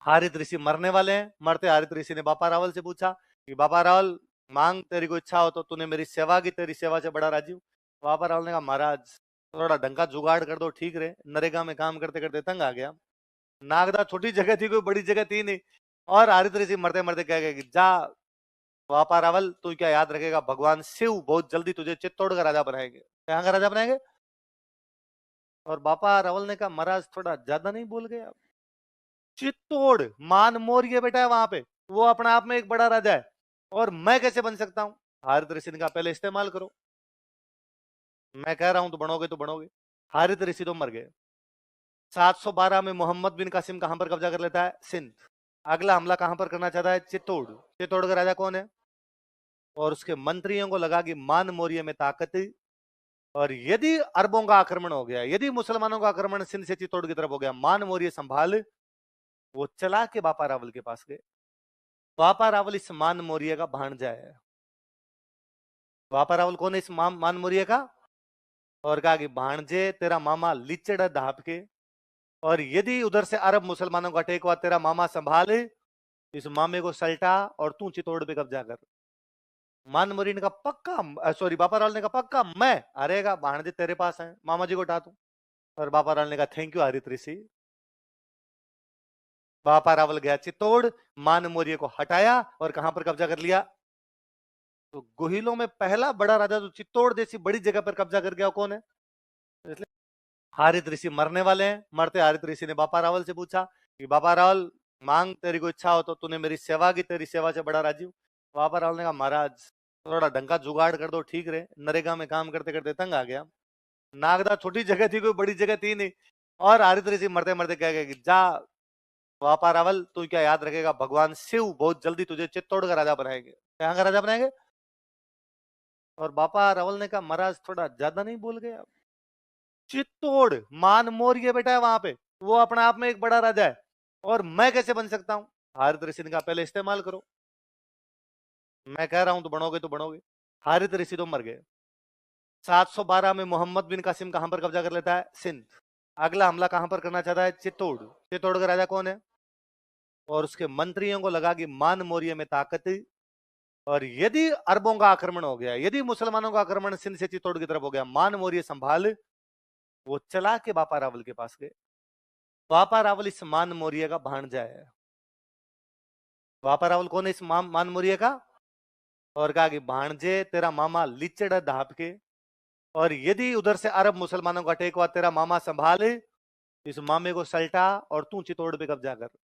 हारित ऋषि मरने वाले हैं। मरते हारित ऋषि ने बापा रावल से पूछा कि बापा रावल, मांग, तेरी कोई इच्छा हो तो। तूने मेरी सेवा की, तेरी सेवा से बड़ा राजी हूं। बापा रावल ने कहा, महाराज थोड़ा ढंग का जुगाड़ कर दो, ठीक रहे। नरेगा में काम करते करते तंग आ गया। नागदा छोटी जगह थी, कोई बड़ी जगह थी नहीं। और हारित ऋषि मरते मरते कह गए कि जा बापा रावल, तू क्या याद रखेगा, भगवान शिव बहुत जल्दी तुझे चित्तौड़ का राजा बनाएंगे। कहाँ का राजा बनाएंगे? और बापा रावल ने कहा, महाराज थोड़ा ज्यादा नहीं बोल गए आप? चित्तौड़ मान मौर्य बेटा है वहां पे, वो अपने आप में एक बड़ा राजा है, और मैं कैसे बन सकता हूं? हारित ऋषि ने कहा, पहले इस्तेमाल करो। मैं कह रहा हूं तो बनोगे तो बनोगे। हारित ऋषि तो मर गए। 712 में मोहम्मद बिन कासिम कहां पर कब्जा कर लेता है? सिंध। अगला हमला कहां पर करना चाहता है? चित्तौड़। चित्तौड़ का राजा कौन है? और उसके मंत्रियों को लगा कि मान मौर्य में ताकत है, और यदि अरबों का आक्रमण हो गया, यदि मुसलमानों का आक्रमण सिंध से चित्तौड़ की तरफ हो गया, मान मौर्य संभाल। वो चला के बापा रावल के पास गए। बापा रावल इस मान मौर्य का भांजा है। बापा रावल कौन है? इस मान मौर्य का। और कहा कि भांजे, तेरा मामा लिचड़ धाप के, और यदि उधर से अरब मुसलमानों का टेक हुआ, तेरा मामा संभाल इस मामे को सल्टा, और तू चित्तौड़ पे कब्जा कर। मान मौर्य ने कहा, पक्का? सॉरी, बापा रावल ने कहा, पक्का मैं अरेगा, भांजे तेरे पास है, मामा जी को उठा तू। और बापा रावल ने कहा, थैंक यू हरित ऋषि। बापा रावल गया चित्तौड़, मान मौर्य को हटाया, और कहां पर कब्जा कर लिया? तो गोहिलों में पहला बड़ा राजा जो चित्तौड़ जैसी बड़ी जगह पर कब्जा कर गया, कौन है? इसलिए हारित ऋषि मरने वाले हैं। मरते हारित ऋषि ने बापा रावल से पूछा कि बापा रावल, मांग, तेरी कोई इच्छा हो तो। तूने मेरी सेवा की, तेरी सेवा से बड़ा राजी हूं। बापा रावल ने कहा, महाराज थोड़ा ढंग का जुगाड़ कर दो, ठीक रहे। नरेगा में काम करते करते तंग आ गया। नागदा छोटी जगह थी, कोई बड़ी जगह थी नहीं। और हारित ऋषि मरते मरते कह गए कि जा बापा रावल, तू क्या याद रखेगा, भगवान शिव बहुत जल्दी तुझे चित्तौड़ का राजा बनाएंगे। कहाँ का राजा बनाएंगे? और बापा रावल ने कहा, महाराज थोड़ा ज्यादा नहीं बोल गए आप? चित्तौड़ मान मौर्य बेटा है वहां पे, वो अपने आप में एक बड़ा राजा है, और मैं कैसे बन सकता हूं? हारित ऋषि ने कहा, पहले इस्तेमाल करो। मैं कह रहा हूं तो बनोगे तो बनोगे। हारित ऋषि तो मर गए। 712 में मोहम्मद बिन कासिम कहां पर कब्जा कर लेता है? सिंध। अगला हमला कहां पर करना चाहता है? चित्तौड़। चित्तौड़ का राजा कौन है? और उसके मंत्रियों को लगा कि मान मौर्य में ताकत है, और यदि अरबों का आक्रमण हो गया, यदि मुसलमानों का आक्रमण सिंध से चित्तौड़ की तरफ हो गया, मान मौर्य संभाल। वो चला के बापा रावल के पास गए। बापा रावल इस मान मौर्य का भांजा है। बापा रावल कौन है? इस मान मौर्य का। और कहा कि भांजे, तेरा मामा लिचड़ धाप के, और यदि उधर से अरब मुसलमानों का टेक हुआ, तेरा मामा संभाल इस मामे को सल्टा, और तू चित्तौड़ पे कब्जा कर।